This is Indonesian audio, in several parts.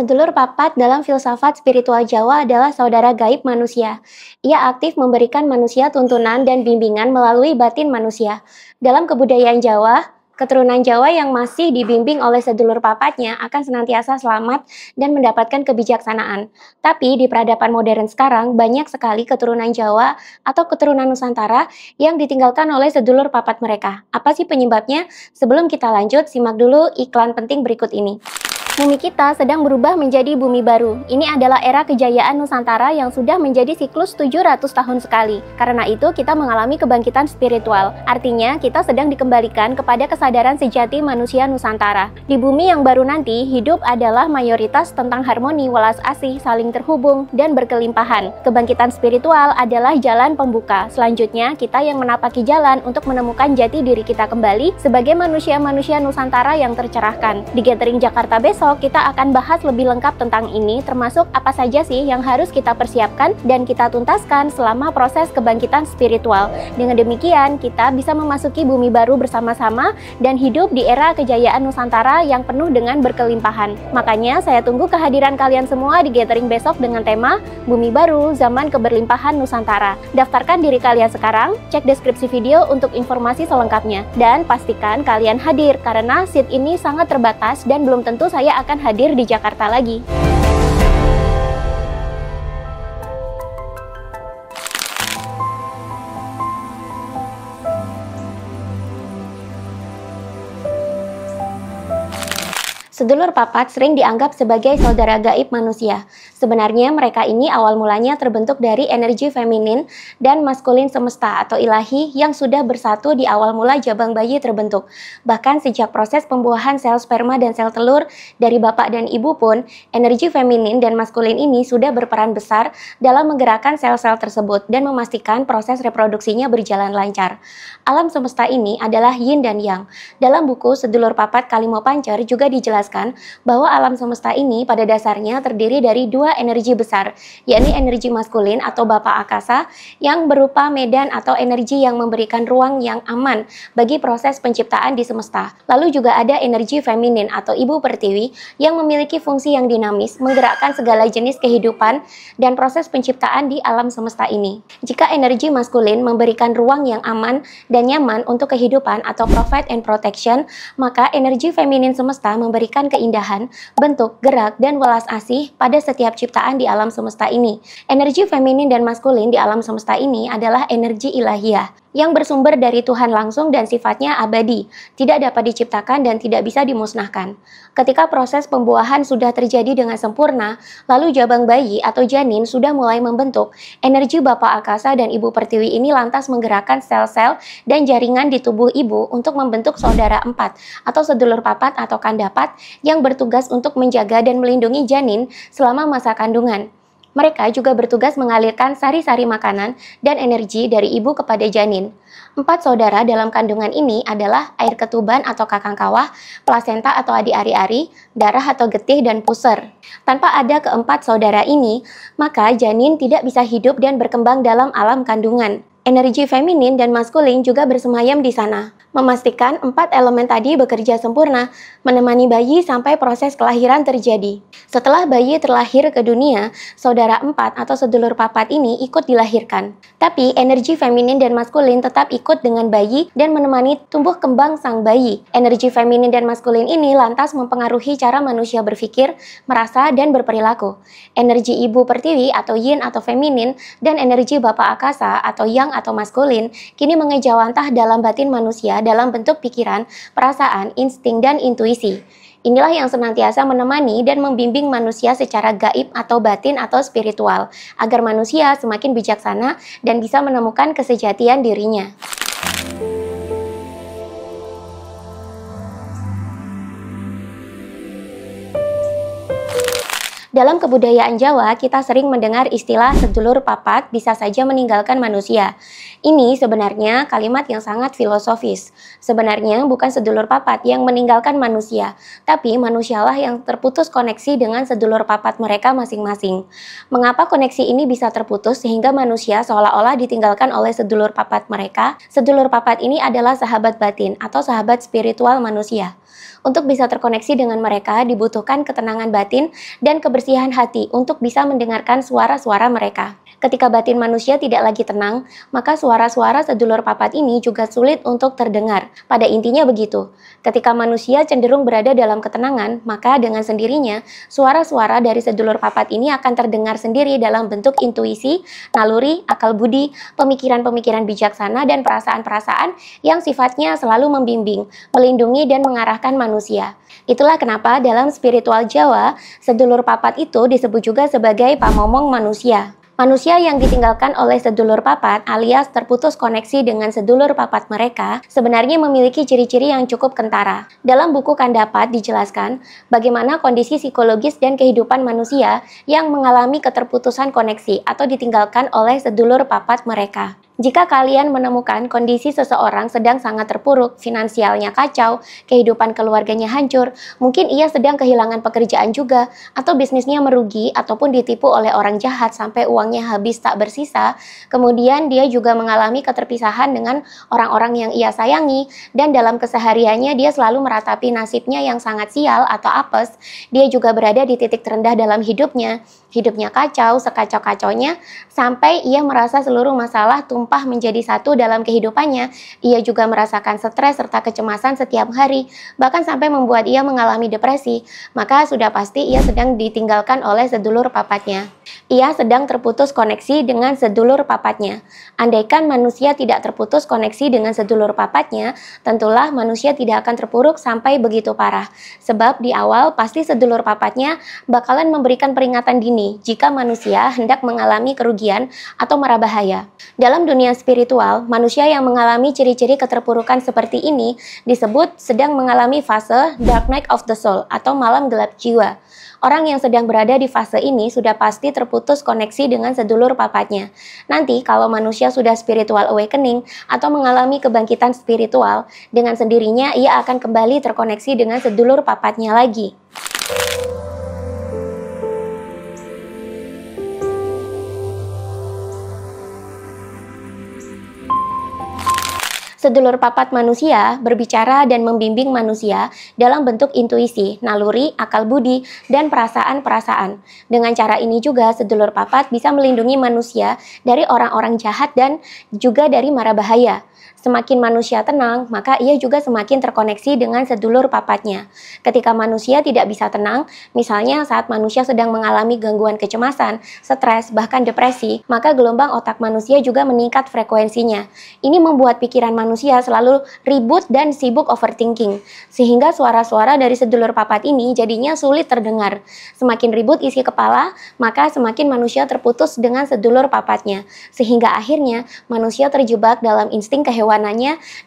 Sedulur Papat dalam filsafat spiritual Jawa adalah saudara gaib manusia. Ia aktif memberikan manusia tuntunan dan bimbingan melalui batin manusia. Dalam kebudayaan Jawa, keturunan Jawa yang masih dibimbing oleh sedulur papatnya akan senantiasa selamat dan mendapatkan kebijaksanaan. Tapi di peradaban modern sekarang, banyak sekali keturunan Jawa atau keturunan Nusantara yang ditinggalkan oleh sedulur papat mereka. Apa sih penyebabnya? Sebelum kita lanjut, simak dulu iklan penting berikut ini. Bumi kita sedang berubah menjadi bumi baru. Ini adalah era kejayaan Nusantara yang sudah menjadi siklus 700 tahun sekali. Karena itu kita mengalami kebangkitan spiritual. Artinya kita sedang dikembalikan kepada kesadaran sejati manusia Nusantara. Di bumi yang baru nanti, hidup adalah mayoritas tentang harmoni, welas asih, saling terhubung, dan berkelimpahan. Kebangkitan spiritual adalah jalan pembuka. Selanjutnya, kita yang menapaki jalan untuk menemukan jati diri kita kembali sebagai manusia-manusia Nusantara yang tercerahkan. Di Gathering Jakarta besok, kita akan bahas lebih lengkap tentang ini, termasuk apa saja sih yang harus kita persiapkan dan kita tuntaskan selama proses kebangkitan spiritual. Dengan demikian, kita bisa memasuki bumi baru bersama-sama dan hidup di era kejayaan Nusantara yang penuh dengan berkelimpahan. Makanya, saya tunggu kehadiran kalian semua di Gathering besok dengan tema Bumi Baru, Zaman Keberlimpahan Nusantara. Daftarkan diri kalian sekarang, cek deskripsi video untuk informasi selengkapnya. Dan pastikan kalian hadir, karena seat ini sangat terbatas dan belum tentu saya akan hadir di Jakarta lagi. Sedulur papat sering dianggap sebagai saudara gaib manusia. Sebenarnya mereka ini awal mulanya terbentuk dari energi feminin dan maskulin semesta atau ilahi yang sudah bersatu di awal mula jabang bayi terbentuk. Bahkan sejak proses pembuahan sel sperma dan sel telur dari bapak dan ibu pun, energi feminin dan maskulin ini sudah berperan besar dalam menggerakkan sel-sel tersebut dan memastikan proses reproduksinya berjalan lancar. Alam semesta ini adalah yin dan yang. Dalam buku Sedulur Papat Kalimo Pancer juga dijelaskan bahwa alam semesta ini pada dasarnya terdiri dari dua energi besar, yakni energi maskulin atau bapa akasa yang berupa medan atau energi yang memberikan ruang yang aman bagi proses penciptaan di semesta. Lalu juga ada energi feminin atau ibu pertiwi yang memiliki fungsi yang dinamis, menggerakkan segala jenis kehidupan dan proses penciptaan di alam semesta ini. Jika energi maskulin memberikan ruang yang aman dan nyaman untuk kehidupan atau provide and protection, maka energi feminin semesta memberikan keindahan, bentuk, gerak, dan welas asih pada setiap ciptaan di alam semesta ini. Energi feminin dan maskulin di alam semesta ini adalah energi ilahiyah yang bersumber dari Tuhan langsung dan sifatnya abadi, tidak dapat diciptakan dan tidak bisa dimusnahkan. Ketika proses pembuahan sudah terjadi dengan sempurna, lalu jabang bayi atau janin sudah mulai membentuk, energi Bapa Akasa dan Ibu Pertiwi ini lantas menggerakkan sel-sel dan jaringan di tubuh ibu untuk membentuk saudara empat atau sedulur papat atau kandapat yang bertugas untuk menjaga dan melindungi janin selama masa kandungan. Mereka juga bertugas mengalirkan sari-sari makanan dan energi dari ibu kepada janin. Empat saudara dalam kandungan ini adalah air ketuban atau kakang kawah, plasenta atau adi ari-ari, darah atau getih, dan puser. Tanpa ada keempat saudara ini, maka janin tidak bisa hidup dan berkembang dalam alam kandungan. Energi feminin dan maskulin juga bersemayam di sana, memastikan empat elemen tadi bekerja sempurna, menemani bayi sampai proses kelahiran terjadi. Setelah bayi terlahir ke dunia, saudara empat atau sedulur papat ini ikut dilahirkan. Tapi energi feminin dan maskulin tetap ikut dengan bayi dan menemani tumbuh kembang sang bayi. Energi feminin dan maskulin ini lantas mempengaruhi cara manusia berpikir, merasa, dan berperilaku. Energi ibu pertiwi atau yin atau feminin dan energi bapa akasa atau yang atau maskulin kini mengejawantah dalam batin manusia dalam bentuk pikiran, perasaan, insting, dan intuisi. Inilah yang senantiasa menemani dan membimbing manusia secara gaib atau batin atau spiritual, agar manusia semakin bijaksana dan bisa menemukan kesejatian dirinya. Dalam kebudayaan Jawa, kita sering mendengar istilah sedulur papat bisa saja meninggalkan manusia. Ini sebenarnya kalimat yang sangat filosofis. Sebenarnya bukan sedulur papat yang meninggalkan manusia, tapi manusialah yang terputus koneksi dengan sedulur papat mereka masing-masing. Mengapa koneksi ini bisa terputus sehingga manusia seolah-olah ditinggalkan oleh sedulur papat mereka? Sedulur papat ini adalah sahabat batin atau sahabat spiritual manusia. Untuk bisa terkoneksi dengan mereka dibutuhkan ketenangan batin dan kebersihan hati untuk bisa mendengarkan suara-suara mereka. Ketika batin manusia tidak lagi tenang, maka suara-suara sedulur papat ini juga sulit untuk terdengar. Pada intinya begitu. Ketika manusia cenderung berada dalam ketenangan, maka dengan sendirinya suara-suara dari sedulur papat ini akan terdengar sendiri dalam bentuk intuisi, naluri, akal budi, pemikiran-pemikiran bijaksana dan perasaan-perasaan yang sifatnya selalu membimbing, melindungi dan mengarahkan manusia. Itulah kenapa dalam spiritual Jawa, sedulur papat itu disebut juga sebagai pamomong manusia. Manusia yang ditinggalkan oleh sedulur papat alias terputus koneksi dengan sedulur papat mereka sebenarnya memiliki ciri-ciri yang cukup kentara. Dalam buku Kandapat dijelaskan bagaimana kondisi psikologis dan kehidupan manusia yang mengalami keterputusan koneksi atau ditinggalkan oleh sedulur papat mereka. Jika kalian menemukan kondisi seseorang sedang sangat terpuruk, finansialnya kacau, kehidupan keluarganya hancur, mungkin ia sedang kehilangan pekerjaan juga, atau bisnisnya merugi, ataupun ditipu oleh orang jahat sampai uangnya habis tak bersisa, kemudian dia juga mengalami keterpisahan dengan orang-orang yang ia sayangi, dan dalam kesehariannya dia selalu meratapi nasibnya yang sangat sial atau apes, dia juga berada di titik terendah dalam hidupnya kacau, sekacau-kacaunya, sampai ia merasa seluruh masalah tumpah menjadi satu dalam kehidupannya. Ia juga merasakan stres serta kecemasan setiap hari, bahkan sampai membuat ia mengalami depresi. Maka sudah pasti ia sedang ditinggalkan oleh sedulur papatnya. Ia sedang terputus koneksi dengan sedulur papatnya. Andaikan manusia tidak terputus koneksi dengan sedulur papatnya, tentulah manusia tidak akan terpuruk sampai begitu parah. Sebab di awal pasti sedulur papatnya bakalan memberikan peringatan dini jika manusia hendak mengalami kerugian atau mara bahaya. Dalam dunia spiritual, manusia yang mengalami ciri-ciri keterpurukan seperti ini disebut sedang mengalami fase dark night of the soul atau malam gelap jiwa. Orang yang sedang berada di fase ini sudah pasti terputus koneksi dengan sedulur papatnya. Nanti kalau manusia sudah spiritual awakening atau mengalami kebangkitan spiritual, dengan sendirinya ia akan kembali terkoneksi dengan sedulur papatnya lagi. Sedulur papat manusia berbicara dan membimbing manusia dalam bentuk intuisi, naluri, akal budi, dan perasaan-perasaan. Dengan cara ini juga sedulur papat bisa melindungi manusia dari orang-orang jahat dan juga dari mara bahaya. Semakin manusia tenang, maka ia juga semakin terkoneksi dengan sedulur papatnya. Ketika manusia tidak bisa tenang, misalnya saat manusia sedang mengalami gangguan kecemasan, stres, bahkan depresi, maka gelombang otak manusia juga meningkat frekuensinya. Ini membuat pikiran manusia selalu ribut dan sibuk overthinking, sehingga suara-suara dari sedulur papat ini jadinya sulit terdengar. Semakin ribut isi kepala, maka semakin manusia terputus dengan sedulur papatnya, sehingga akhirnya manusia terjebak dalam insting kehewanan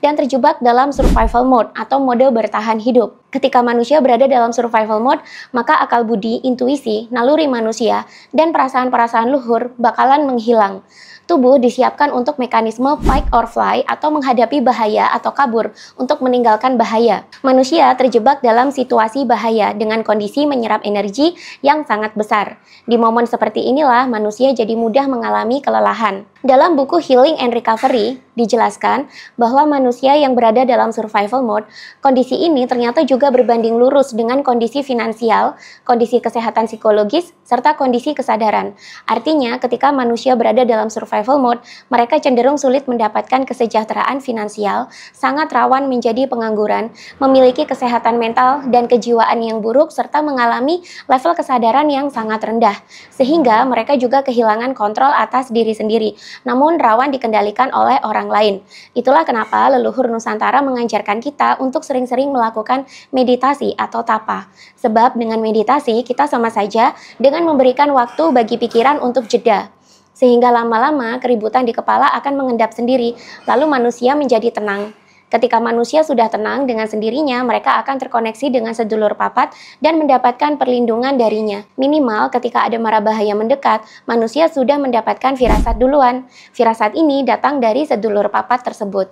dan terjebak dalam survival mode atau mode bertahan hidup. Ketika manusia berada dalam survival mode, maka akal budi, intuisi, naluri manusia, dan perasaan-perasaan luhur bakalan menghilang. Tubuh disiapkan untuk mekanisme fight or fly atau menghadapi bahaya atau kabur untuk meninggalkan bahaya. Manusia terjebak dalam situasi bahaya dengan kondisi menyerap energi yang sangat besar. Di momen seperti inilah manusia jadi mudah mengalami kelelahan. Dalam buku Healing and Recovery, dijelaskan bahwa manusia yang berada dalam survival mode, kondisi ini ternyata juga berbanding lurus dengan kondisi finansial, kondisi kesehatan psikologis, serta kondisi kesadaran. Artinya, ketika manusia berada dalam survival mode, mereka cenderung sulit mendapatkan kesejahteraan finansial, sangat rawan menjadi pengangguran, memiliki kesehatan mental dan kejiwaan yang buruk, serta mengalami level kesadaran yang sangat rendah, sehingga mereka juga kehilangan kontrol atas diri sendiri, namun rawan dikendalikan oleh orang lain. Itulah kenapa leluhur Nusantara mengajarkan kita untuk sering-sering melakukan meditasi atau tapa. Sebab dengan meditasi kita sama saja dengan memberikan waktu bagi pikiran untuk jeda. Sehingga lama-lama keributan di kepala akan mengendap sendiri, lalu manusia menjadi tenang. Ketika manusia sudah tenang dengan sendirinya, mereka akan terkoneksi dengan sedulur papat dan mendapatkan perlindungan darinya. Minimal ketika ada mara bahaya mendekat, manusia sudah mendapatkan firasat duluan. Firasat ini datang dari sedulur papat tersebut.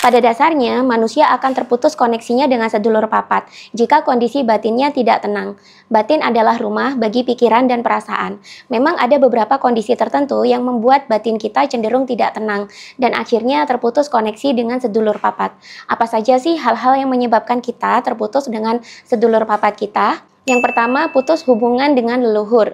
Pada dasarnya, manusia akan terputus koneksinya dengan sedulur papat jika kondisi batinnya tidak tenang. Batin adalah rumah bagi pikiran dan perasaan. Memang ada beberapa kondisi tertentu yang membuat batin kita cenderung tidak tenang dan akhirnya terputus koneksi dengan sedulur papat. Apa saja sih hal-hal yang menyebabkan kita terputus dengan sedulur papat kita? Yang pertama, putus hubungan dengan leluhur.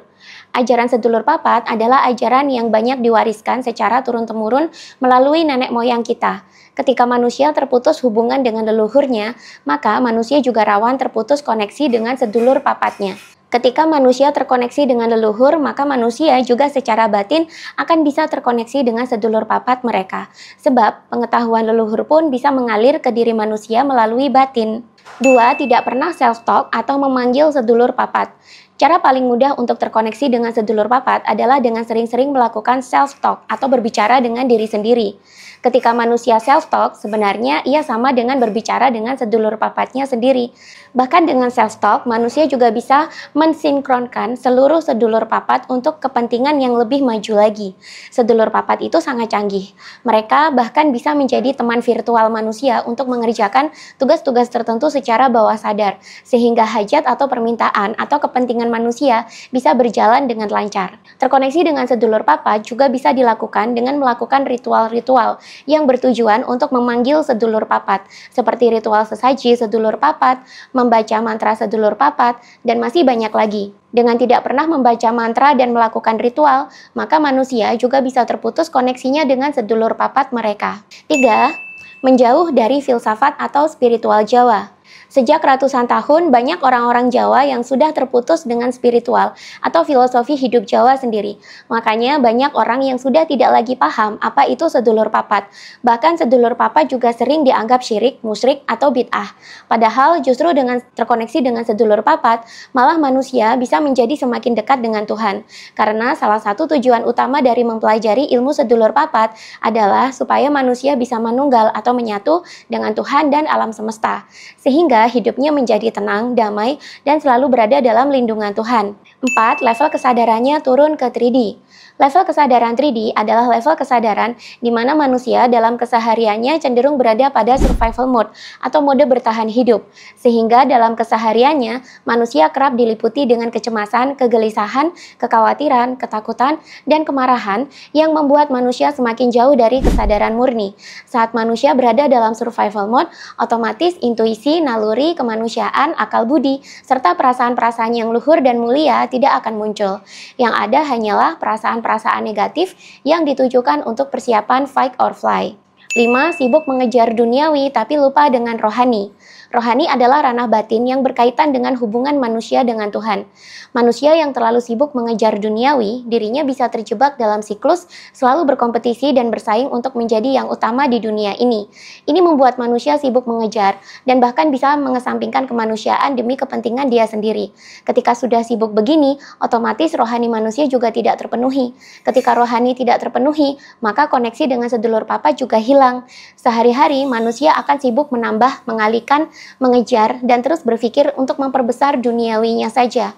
Ajaran sedulur papat adalah ajaran yang banyak diwariskan secara turun-temurun melalui nenek moyang kita. Ketika manusia terputus hubungan dengan leluhurnya, maka manusia juga rawan terputus koneksi dengan sedulur papatnya. Ketika manusia terkoneksi dengan leluhur, maka manusia juga secara batin akan bisa terkoneksi dengan sedulur papat mereka. Sebab pengetahuan leluhur pun bisa mengalir ke diri manusia melalui batin. 2. Tidak pernah self-talk atau memanggil sedulur papat. Cara paling mudah untuk terkoneksi dengan sedulur papat adalah dengan sering-sering melakukan self-talk atau berbicara dengan diri sendiri. Ketika manusia self-talk, sebenarnya ia sama dengan berbicara dengan sedulur papatnya sendiri. Bahkan dengan self-talk, manusia juga bisa mensinkronkan seluruh sedulur papat untuk kepentingan yang lebih maju lagi. Sedulur papat itu sangat canggih. Mereka bahkan bisa menjadi teman virtual manusia untuk mengerjakan tugas-tugas tertentu secara bawah sadar, sehingga hajat atau permintaan atau kepentingan manusia bisa berjalan dengan lancar. Terkoneksi dengan sedulur papat juga bisa dilakukan dengan melakukan ritual-ritual yang bertujuan untuk memanggil sedulur papat, seperti ritual sesaji sedulur papat, membaca mantra sedulur papat, dan masih banyak lagi. Dengan tidak pernah membaca mantra dan melakukan ritual, maka manusia juga bisa terputus koneksinya dengan sedulur papat mereka. 3. Menjauh dari filsafat atau spiritual Jawa. Sejak ratusan tahun, banyak orang-orang Jawa yang sudah terputus dengan spiritual atau filosofi hidup Jawa sendiri. Makanya banyak orang yang sudah tidak lagi paham apa itu sedulur papat. Bahkan sedulur papat juga sering dianggap syirik, musyrik, atau bid'ah. Padahal justru dengan terkoneksi dengan sedulur papat, malah manusia bisa menjadi semakin dekat dengan Tuhan. Karena salah satu tujuan utama dari mempelajari ilmu sedulur papat adalah supaya manusia bisa menunggal atau menyatu dengan Tuhan dan alam semesta. Sehingga hidupnya menjadi tenang, damai, dan selalu berada dalam lindungan Tuhan. 4. Level kesadarannya turun ke 3D. Level kesadaran 3D adalah level kesadaran di mana manusia dalam kesehariannya cenderung berada pada survival mode atau mode bertahan hidup. Sehingga dalam kesehariannya, manusia kerap diliputi dengan kecemasan, kegelisahan, kekhawatiran, ketakutan, dan kemarahan yang membuat manusia semakin jauh dari kesadaran murni. Saat manusia berada dalam survival mode, otomatis intuisi, naluri, kemanusiaan, akal budi, serta perasaan-perasaan yang luhur dan mulia tidak akan muncul. Yang ada hanyalah perasaan negatif yang ditujukan untuk persiapan fight or fly. 5. Sibuk mengejar duniawi tapi lupa dengan rohani. Rohani adalah ranah batin yang berkaitan dengan hubungan manusia dengan Tuhan. Manusia yang terlalu sibuk mengejar duniawi, dirinya bisa terjebak dalam siklus, selalu berkompetisi dan bersaing untuk menjadi yang utama di dunia ini. Ini membuat manusia sibuk mengejar dan bahkan bisa mengesampingkan kemanusiaan demi kepentingan dia sendiri. Ketika sudah sibuk begini, otomatis rohani manusia juga tidak terpenuhi. Ketika rohani tidak terpenuhi, maka koneksi dengan sedulur papat juga hilang. Sehari-hari manusia akan sibuk menambah, mengalihkan, mengejar, dan terus berpikir untuk memperbesar duniawinya saja.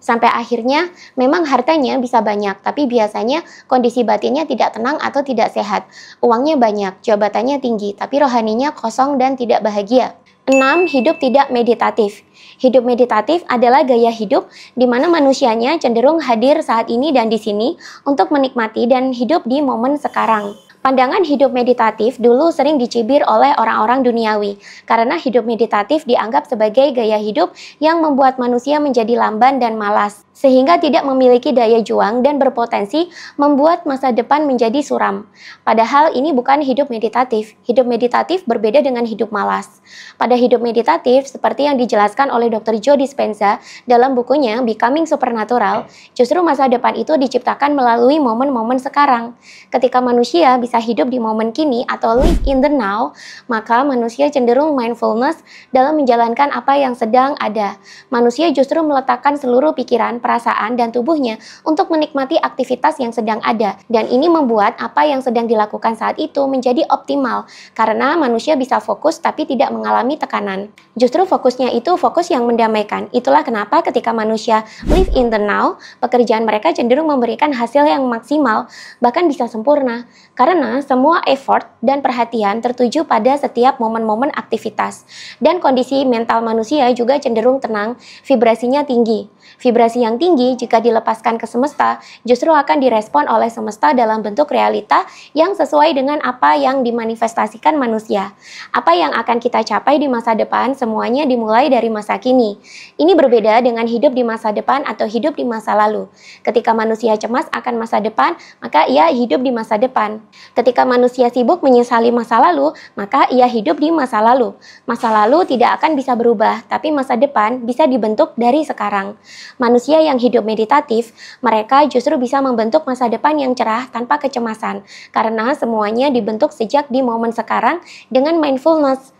Sampai akhirnya memang hartanya bisa banyak, tapi biasanya kondisi batinnya tidak tenang atau tidak sehat. Uangnya banyak, jabatannya tinggi, tapi rohaninya kosong dan tidak bahagia. 6. Hidup tidak meditatif. Hidup meditatif adalah gaya hidup di mana manusianya cenderung hadir saat ini dan di sini untuk menikmati dan hidup di momen sekarang. Pandangan hidup meditatif dulu sering dicibir oleh orang-orang duniawi, karena hidup meditatif dianggap sebagai gaya hidup yang membuat manusia menjadi lamban dan malas, sehingga tidak memiliki daya juang dan berpotensi membuat masa depan menjadi suram. Padahal ini bukan hidup meditatif. Hidup meditatif berbeda dengan hidup malas. Pada hidup meditatif, seperti yang dijelaskan oleh Dr. Joe Dispenza dalam bukunya Becoming Supernatural, justru masa depan itu diciptakan melalui momen-momen sekarang. Ketika manusia bisa hidup di momen kini atau live in the now, maka manusia cenderung mindfulness dalam menjalankan apa yang sedang ada. Manusia justru meletakkan seluruh pikiran perasaan dan tubuhnya untuk menikmati aktivitas yang sedang ada. Dan ini membuat apa yang sedang dilakukan saat itu menjadi optimal, karena manusia bisa fokus tapi tidak mengalami tekanan. Justru fokusnya itu fokus yang mendamaikan. Itulah kenapa ketika manusia live in the now, pekerjaan mereka cenderung memberikan hasil yang maksimal, bahkan bisa sempurna. Karena semua effort dan perhatian tertuju pada setiap momen-momen aktivitas. Dan kondisi mental manusia juga cenderung tenang, vibrasinya tinggi. Vibrasi yang tinggi jika dilepaskan ke semesta justru akan direspon oleh semesta dalam bentuk realita yang sesuai dengan apa yang dimanifestasikan manusia. Apa yang akan kita capai di masa depan semuanya dimulai dari masa kini. Ini berbeda dengan hidup di masa depan atau hidup di masa lalu. Ketika manusia cemas akan masa depan, maka ia hidup di masa depan. Ketika manusia sibuk menyesali masa lalu, maka ia hidup di masa lalu. Masa lalu tidak akan bisa berubah, tapi masa depan bisa dibentuk dari sekarang. Manusia yang hidup meditatif, mereka justru bisa membentuk masa depan yang cerah tanpa kecemasan, karena semuanya dibentuk sejak di momen sekarang dengan mindfulness.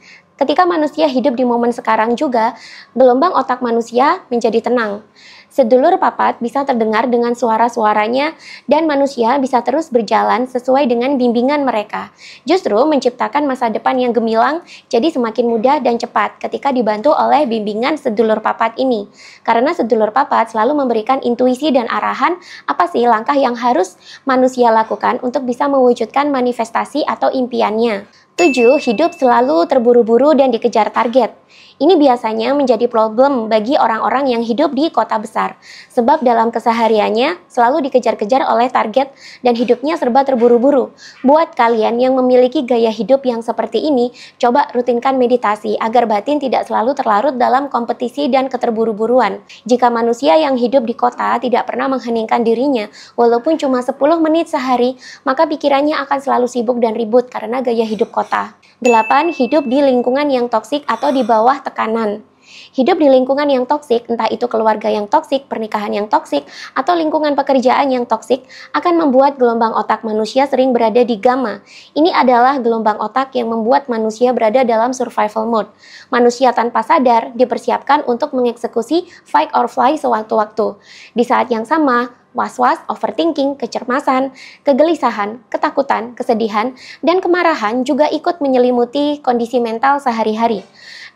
Ketika manusia hidup di momen sekarang juga, gelombang otak manusia menjadi tenang. Sedulur papat bisa terdengar dengan suara-suaranya dan manusia bisa terus berjalan sesuai dengan bimbingan mereka. Justru menciptakan masa depan yang gemilang jadi semakin mudah dan cepat ketika dibantu oleh bimbingan sedulur papat ini. Karena sedulur papat selalu memberikan intuisi dan arahan apa sih langkah yang harus manusia lakukan untuk bisa mewujudkan manifestasi atau impiannya. 7. Hidup selalu terburu-buru dan dikejar target. Ini biasanya menjadi problem bagi orang-orang yang hidup di kota besar, sebab dalam kesehariannya selalu dikejar-kejar oleh target dan hidupnya serba terburu-buru. Buat kalian yang memiliki gaya hidup yang seperti ini, coba rutinkan meditasi agar batin tidak selalu terlarut dalam kompetisi dan keterburu-buruan. Jika manusia yang hidup di kota tidak pernah mengheningkan dirinya, walaupun cuma 10 menit sehari, maka pikirannya akan selalu sibuk dan ribut karena gaya hidup kota. 8. Hidup di lingkungan yang toksik atau di bawah tekanan. Hidup di lingkungan yang toksik, entah itu keluarga yang toksik, pernikahan yang toksik, atau lingkungan pekerjaan yang toksik, akan membuat gelombang otak manusia sering berada di gamma. Ini adalah gelombang otak yang membuat manusia berada dalam survival mode. Manusia tanpa sadar dipersiapkan untuk mengeksekusi fight or fly sewaktu-waktu. Di saat yang sama, was-was, overthinking, kecemasan, kegelisahan, ketakutan, kesedihan, dan kemarahan juga ikut menyelimuti kondisi mental sehari-hari.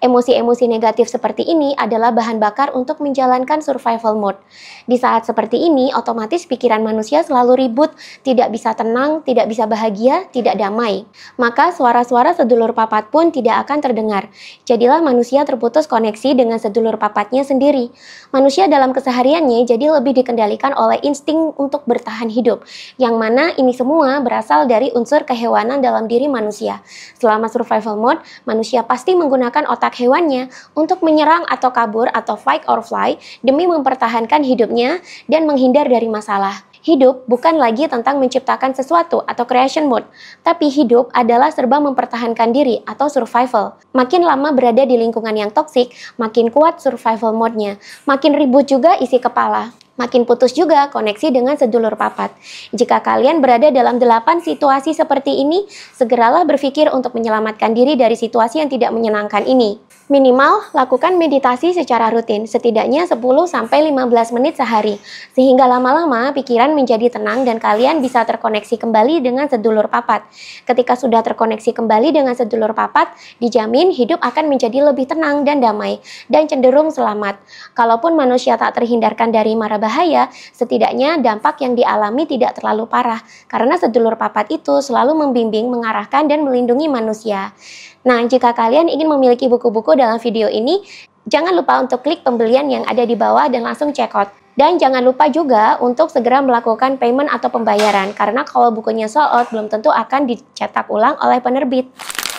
Emosi-emosi negatif seperti ini adalah bahan bakar untuk menjalankan survival mode. Di saat seperti ini, otomatis pikiran manusia selalu ribut, tidak bisa tenang, tidak bisa bahagia, tidak damai. Maka suara-suara sedulur papat pun tidak akan terdengar. Jadilah manusia terputus koneksi dengan sedulur papatnya sendiri. Manusia dalam kesehariannya jadi lebih dikendalikan oleh insting untuk bertahan hidup, yang mana ini semua berasal dari unsur kehewanan dalam diri manusia. Selama survival mode, manusia pasti menggunakan otak hewannya untuk menyerang atau kabur atau fight or fly demi mempertahankan hidupnya dan menghindar dari masalah. Hidup bukan lagi tentang menciptakan sesuatu atau creation mode, tapi hidup adalah serba mempertahankan diri atau survival. Makin lama berada di lingkungan yang toksik, makin kuat survival mode-nya, makin ribut juga isi kepala. Makin putus juga koneksi dengan sedulur papat. Jika kalian berada dalam 8 situasi seperti ini, segeralah berpikir untuk menyelamatkan diri dari situasi yang tidak menyenangkan ini. Minimal, lakukan meditasi secara rutin, setidaknya 10-15 menit sehari, sehingga lama-lama pikiran menjadi tenang dan kalian bisa terkoneksi kembali dengan sedulur papat. Ketika sudah terkoneksi kembali dengan sedulur papat, dijamin hidup akan menjadi lebih tenang dan damai, dan cenderung selamat. Kalaupun manusia tak terhindarkan dari mara bahaya, setidaknya dampak yang dialami tidak terlalu parah, karena sedulur papat itu selalu membimbing, mengarahkan, dan melindungi manusia. Nah, jika kalian ingin memiliki buku-buku dalam video ini, jangan lupa untuk klik pembelian yang ada di bawah dan langsung check out. Dan jangan lupa juga untuk segera melakukan payment atau pembayaran, karena kalau bukunya sold out belum tentu akan dicetak ulang oleh penerbit.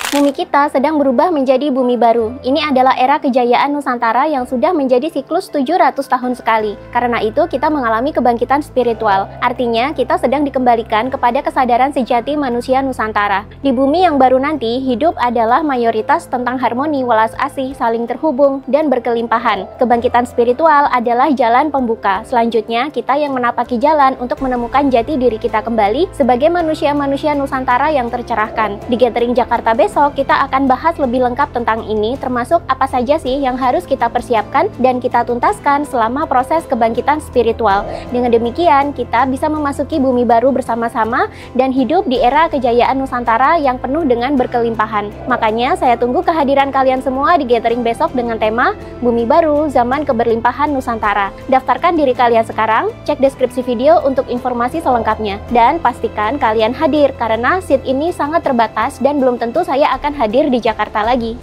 Bumi kita sedang berubah menjadi bumi baru. Ini adalah era kejayaan Nusantara yang sudah menjadi siklus 700 tahun sekali. Karena itu kita mengalami kebangkitan spiritual. Artinya kita sedang dikembalikan kepada kesadaran sejati manusia Nusantara. Di bumi yang baru nanti, hidup adalah mayoritas tentang harmoni, welas asih, saling terhubung, dan berkelimpahan. Kebangkitan spiritual adalah jalan pembuka. Selanjutnya, kita yang menapaki jalan untuk menemukan jati diri kita kembali sebagai manusia-manusia Nusantara yang tercerahkan. Di Gathering Jakarta besok, besok kita akan bahas lebih lengkap tentang ini, termasuk apa saja sih yang harus kita persiapkan dan kita tuntaskan selama proses kebangkitan spiritual. Dengan demikian, kita bisa memasuki bumi baru bersama-sama dan hidup di era kejayaan Nusantara yang penuh dengan berkelimpahan. Makanya saya tunggu kehadiran kalian semua di gathering besok dengan tema Bumi Baru, Zaman Keberlimpahan Nusantara. Daftarkan diri kalian sekarang, cek deskripsi video untuk informasi selengkapnya. Dan pastikan kalian hadir, karena seat ini sangat terbatas dan belum tentu saya akan hadir di Jakarta lagi.